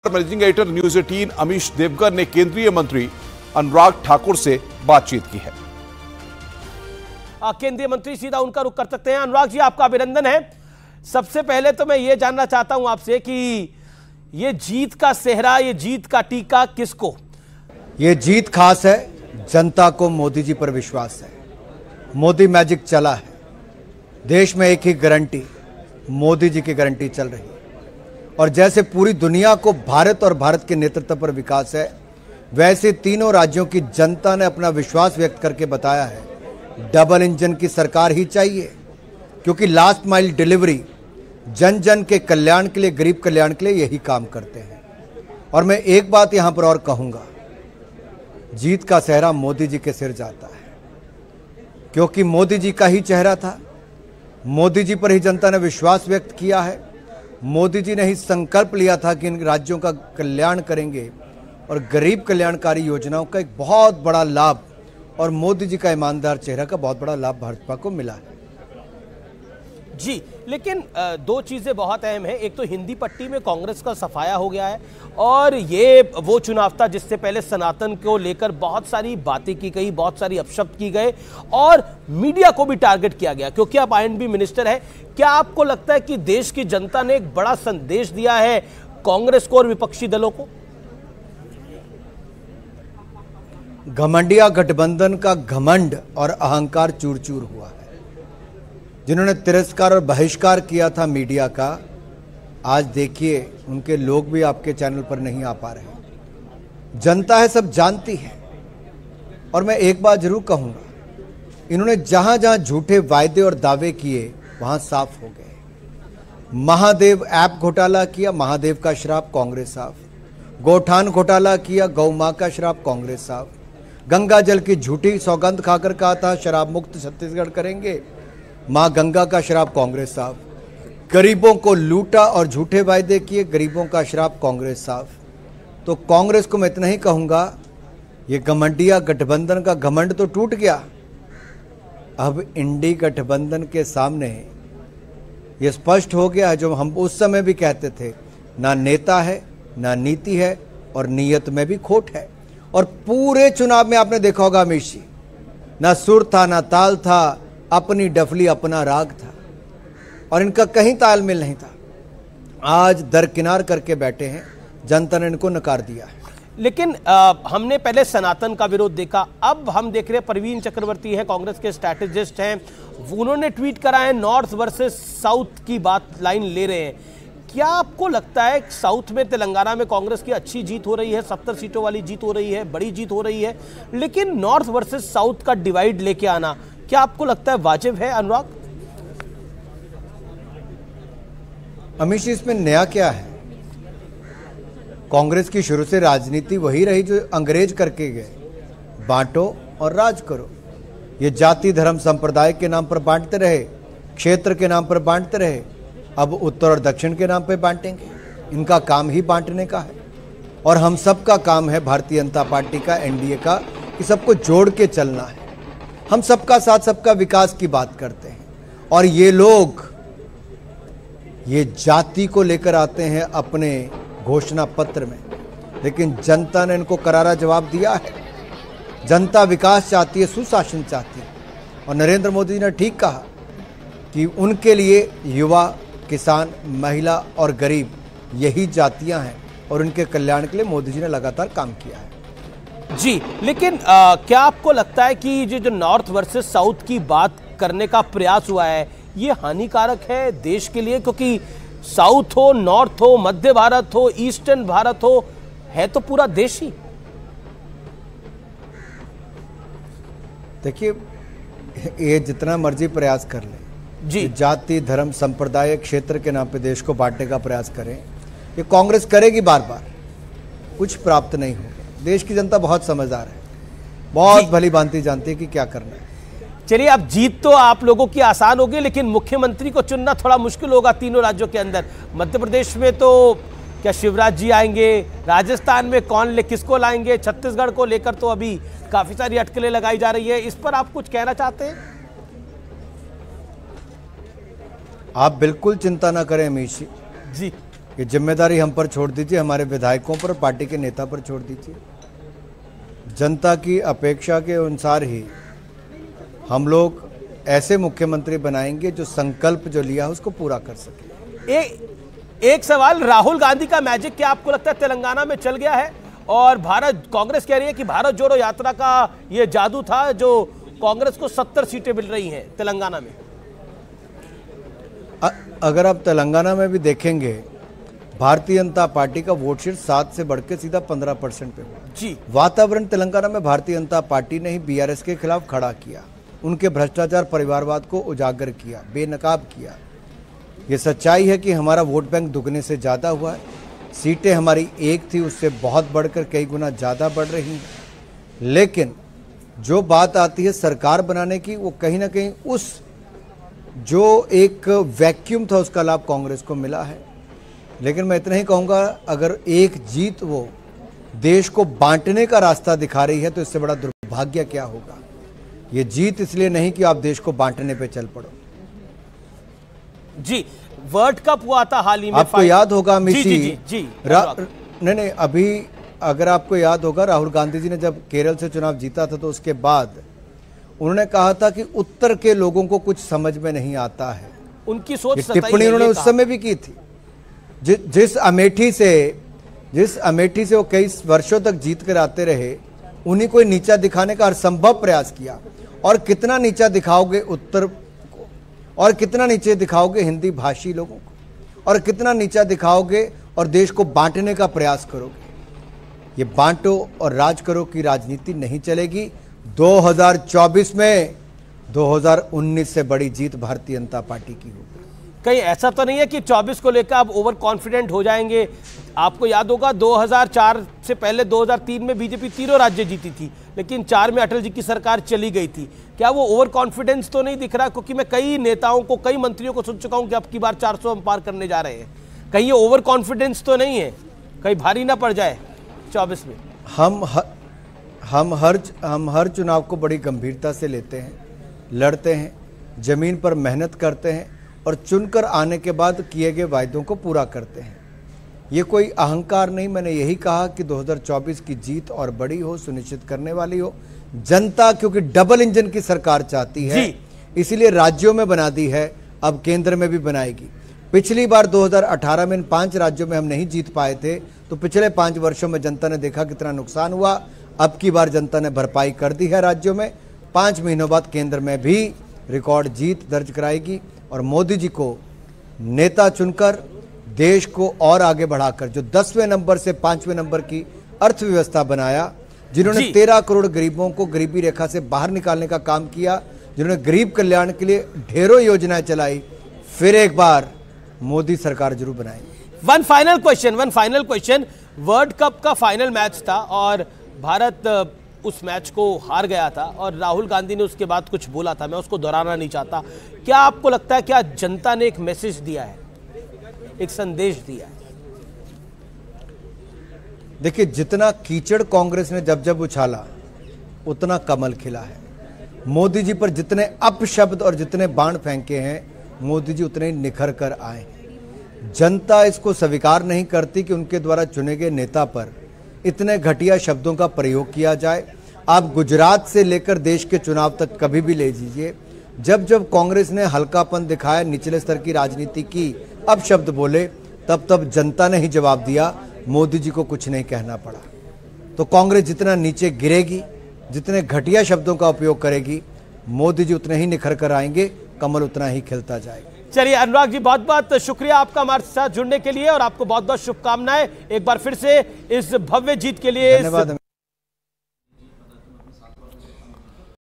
Managing editor news 18 Amish Devgar ने केंद्रीय मंत्री अनुराग ठाकुर से बातचीत की है। केंद्रीय मंत्री सीधा उनका रुख कर सकते हैं। अनुराग जी, आपका अभिनंदन है। सबसे पहले तो मैं ये जानना चाहता हूं आपसे कि ये जीत का सेहरा, ये जीत का टीका किसको? ये जीत खास है, जनता को मोदी जी पर विश्वास है। मोदी मैजिक चला है। देश में एक ही गारंटी, मोदी जी की गारंटी चल रही है। और जैसे पूरी दुनिया को भारत और भारत के नेतृत्व पर विकास है, वैसे तीनों राज्यों की जनता ने अपना विश्वास व्यक्त करके बताया है डबल इंजन की सरकार ही चाहिए, क्योंकि लास्ट माइल डिलीवरी, जन जन के कल्याण के लिए, गरीब कल्याण के लिए यही काम करते हैं। और मैं एक बात यहां पर और कहूंगा, जीत का सेहरा मोदी जी के सिर जाता है, क्योंकि मोदी जी का ही चेहरा था। मोदी जी पर ही जनता ने विश्वास व्यक्त किया है। मोदी जी ने ही संकल्प लिया था कि इन राज्यों का कल्याण करेंगे और गरीब कल्याणकारी योजनाओं का एक बहुत बड़ा लाभ और मोदी जी का ईमानदार चेहरा का बहुत बड़ा लाभ भाजपा को मिला है। जी, लेकिन दो चीजें बहुत अहम है। एक तो हिंदी पट्टी में कांग्रेस का सफाया हो गया है, और ये वो चुनाव था जिससे पहले सनातन को लेकर बहुत सारी बातें की गई, बहुत सारी अपशब्द की गए और मीडिया को भी टारगेट किया गया, क्योंकि आप आईएनबी मिनिस्टर है। क्या आपको लगता है कि देश की जनता ने एक बड़ा संदेश दिया है कांग्रेस को और विपक्षी दलों को? घमंडिया गठबंधन का घमंड और अहंकार चूर चूर हुआ है। जिन्होंने तिरस्कार और बहिष्कार किया था मीडिया का, आज देखिए उनके लोग भी आपके चैनल पर नहीं आ पा रहे। जनता है, सब जानती है। और मैं एक बात जरूर कहूंगा, इन्होंने जहां जहां झूठे वायदे और दावे किए वहां साफ हो गए। महादेव ऐप घोटाला किया, महादेव का श्राप कांग्रेस साफ। गौठान घोटाला किया, गौ मां का श्राप कांग्रेस साफ। गंगा जल की झूठी सौगंध खाकर कहा था शराब मुक्त छत्तीसगढ़ करेंगे, मां गंगा का श्राप कांग्रेस साफ। गरीबों को लूटा और झूठे वायदे किए, गरीबों का श्राप कांग्रेस साफ। तो कांग्रेस को मैं इतना ही कहूंगा, ये घमंडिया गठबंधन का घमंड तो टूट गया। अब इंडी गठबंधन के सामने ये स्पष्ट हो गया है जो हम उस समय भी कहते थे, ना नेता है, ना नीति है और नीयत में भी खोट है। और पूरे चुनाव में आपने देखा होगा अमीश जी, ना सुर था, ना ताल था, अपनी डफली अपना राग था और इनका कहीं तालमेल नहीं था। आज दरकिनार करके बैठे हैं, जनता ने इनको नकार दिया है। लेकिन हमने पहले सनातन का विरोध देखा, अब हम देख रहे हैं प्रवीण चक्रवर्ती हैं, कांग्रेस के स्ट्रैटेजिस्ट हैं, उन्होंने ट्वीट करा है नॉर्थ वर्सेस साउथ की बात लाइन ले रहे हैं। क्या आपको लगता है साउथ में, तेलंगाना में कांग्रेस की अच्छी जीत हो रही है, 70 सीटों वाली जीत हो रही है, बड़ी जीत हो रही है, लेकिन नॉर्थ वर्सेस साउथ का डिवाइड लेके आना क्या आपको लगता है वाजिब है? अनुराग, अमीश, इसमें नया क्या है? कांग्रेस की शुरू से राजनीति वही रही जो अंग्रेज करके गए, बांटो और राज करो। ये जाति धर्म संप्रदाय के नाम पर बांटते रहे, क्षेत्र के नाम पर बांटते रहे, अब उत्तर और दक्षिण के नाम पर बांटेंगे। इनका काम ही बांटने का है और हम सबका काम है, भारतीय जनता पार्टी का, एनडीए का, कि सबको जोड़ के चलना है। हम सबका साथ, सबका विकास की बात करते हैं और ये लोग ये जाति को लेकर आते हैं अपने घोषणा पत्र में, लेकिन जनता ने इनको करारा जवाब दिया है। जनता विकास चाहती है, सुशासन चाहती है और नरेंद्र मोदी जी ने ठीक कहा कि उनके लिए युवा, किसान, महिला और गरीब यही जातियां हैं और उनके कल्याण के लिए मोदी जी ने लगातार काम किया है। जी, लेकिन क्या आपको लगता है कि जो नॉर्थ वर्सेस साउथ की बात करने का प्रयास हुआ है, ये हानिकारक है देश के लिए? क्योंकि साउथ हो, नॉर्थ हो, मध्य भारत हो, ईस्टर्न भारत हो, है तो पूरा देश ही। देखिए, ये जितना मर्जी प्रयास कर ले जी, जाति धर्म संप्रदाय क्षेत्र के नाम पे देश को बांटने का प्रयास करें, ये कांग्रेस करेगी बार बार, कुछ प्राप्त नहीं होगा। देश की जनता बहुत समझदार है, बहुत भली भांति जानती है कि क्या करना है। चलिए, अब जीत तो आप लोगों की आसान होगी, लेकिन मुख्यमंत्री को चुनना थोड़ा मुश्किल होगा तीनों राज्यों के अंदर। मध्य प्रदेश में तो क्या शिवराज जी आएंगे, राजस्थान में कौन किसको लाएंगे, छत्तीसगढ़ को लेकर तो अभी काफी सारी अटकलें लगाई जा रही है। इस पर आप कुछ कहना चाहते हैं? आप बिल्कुल चिंता ना करें अमीश जी। ये जिम्मेदारी हम पर छोड़ दीजिए, हमारे विधायकों पर, पार्टी के नेता पर छोड़ दीजिए। जनता की अपेक्षा के अनुसार ही हम लोग ऐसे मुख्यमंत्री बनाएंगे जो संकल्प जो लिया है उसको पूरा कर सके। एक सवाल, राहुल गांधी का मैजिक क्या आपको लगता है तेलंगाना में चल गया है? और कांग्रेस कह रही है कि भारत जोड़ो यात्रा का ये जादू था जो कांग्रेस को 70 सीटें मिल रही हैं तेलंगाना में। अगर आप तेलंगाना में भी देखेंगे, भारतीय जनता पार्टी का वोट शेयर 7 से बढ़ के सीधा 15% पे हुआ जी। वातावरण तेलंगाना में भारतीय जनता पार्टी ने ही बीआरएस के खिलाफ खड़ा किया, उनके भ्रष्टाचार परिवारवाद को उजागर किया, बेनकाब किया। ये सच्चाई है कि हमारा वोट बैंक दुगने से ज़्यादा हुआ है। सीटें हमारी एक थी, उससे बहुत बढ़कर कई गुना ज़्यादा बढ़ रही हैं। लेकिन जो बात आती है सरकार बनाने की, वो कहीं ना कहीं उस जो एक वैक्यूम था उसका लाभ कांग्रेस को मिला है। लेकिन मैं इतना ही कहूँगा, अगर एक जीत वो देश को बांटने का रास्ता दिखा रही है तो इससे बड़ा दुर्भाग्य क्या होगा। ये जीत इसलिए नहीं कि आप देश को बांटने पे चल पड़ो। जी, वर्ल्ड कप हुआ था हाल ही में, आपको याद होगा जी, जी, जी, नहीं अभी अगर आपको याद होगा, राहुल गांधी जी ने जब केरल से चुनाव जीता था तो उसके बाद उन्होंने कहा था कि उत्तर के लोगों को कुछ समझ में नहीं आता है। उनकी सोच टिप्पणी उन्होंने उस समय भी की थी। जिस अमेठी से वो कई वर्षों तक जीत कर आते रहे, उन्हीं को नीचा दिखाने का हर संभव प्रयास किया। और कितना नीचा दिखाओगे उत्तर को, और कितना नीचे दिखाओगे हिंदी भाषी लोगों को, और कितना नीचा दिखाओगे और देश को बांटने का प्रयास करोगे। ये बांटो और राज करो की राजनीति नहीं चलेगी। 2024 में 2019 से बड़ी जीत भारतीय जनता पार्टी की होगी। कहीं ऐसा तो नहीं है कि 24 को लेकर आप ओवर कॉन्फिडेंट हो जाएंगे? आपको याद होगा 2004 से पहले 2003 में बीजेपी तीनों राज्य जीती थी, लेकिन 4 में अटल जी की सरकार चली गई थी। क्या वो ओवर कॉन्फिडेंस तो नहीं दिख रहा? क्योंकि मैं कई नेताओं को, कई मंत्रियों को सुन चुका हूं कि अब की बार 400 हम पार करने जा रहे हैं। कहीं ये ओवर कॉन्फिडेंस तो नहीं है, कहीं भारी ना पड़ जाए 24 में? हम हर चुनाव को बड़ी गंभीरता से लेते हैं, लड़ते हैं, जमीन पर मेहनत करते हैं और चुनकर आने के बाद किए गए वायदों को पूरा करते हैं। ये कोई अहंकार नहीं। मैंने यही कहा कि 2024 की जीत और बड़ी हो, सुनिश्चित करने वाली हो। जनता क्योंकि डबल इंजन की सरकार चाहती है, इसीलिए राज्यों में बना दी है, अब केंद्र में भी बनाएगी। पिछली बार 2018 में इन 5 राज्यों में हम नहीं जीत पाए थे, तो पिछले 5 वर्षों में जनता ने देखा कितना नुकसान हुआ। अब की बार जनता ने भरपाई कर दी है राज्यों में। 5 महीनों बाद केंद्र में भी रिकॉर्ड जीत दर्ज कराएगी और मोदी जी को नेता चुनकर देश को और आगे बढ़ाकर, जो 10वें नंबर से 5वें नंबर की अर्थव्यवस्था बनाया, जिन्होंने 13 करोड़ गरीबों को गरीबी रेखा से बाहर निकालने का काम किया, जिन्होंने गरीब कल्याण के लिए ढेरों योजनाएं चलाई, फिर एक बार मोदी सरकार जरूर बनाएगी। One final question. World cup का फाइनल मैच था और भारत उस मैच को हार गया था और राहुल गांधी ने उसके बाद कुछ बोला था, मैं उसको दोहराना नहीं चाहता। क्या आपको लगता है क्या जनता ने एक मैसेज दिया है, एक संदेश दिया है? देखिए, जितना कीचड़ कांग्रेस ने जब जब उछाला उतना कमल खिला है। मोदी जी पर जितने अपशब्द और जितने बाण फेंके हैं, मोदी जी उतने निखर कर आए हैं। जनता इसको स्वीकार नहीं करती कि उनके द्वारा चुने गए नेता पर इतने घटिया शब्दों का प्रयोग किया जाए। आप गुजरात से लेकर देश के चुनाव तक कभी भी ले लीजिए, जब जब कांग्रेस ने हल्कापन दिखाया, निचले स्तर की राजनीति की, अब शब्द बोले, तब तब जनता ने ही जवाब दिया। मोदी जी को कुछ नहीं कहना पड़ा। तो कांग्रेस जितना नीचे गिरेगी, जितने घटिया शब्दों का उपयोग करेगी, मोदी जी उतने ही निखर कर आएंगे, कमल उतना ही खिलता जाएगा। चलिए अनुराग जी, बहुत बहुत शुक्रिया आपका हमारे साथ जुड़ने के लिए और आपको बहुत बहुत शुभकामनाएं एक बार फिर से इस भव्य जीत के लिए। धन्यवाद।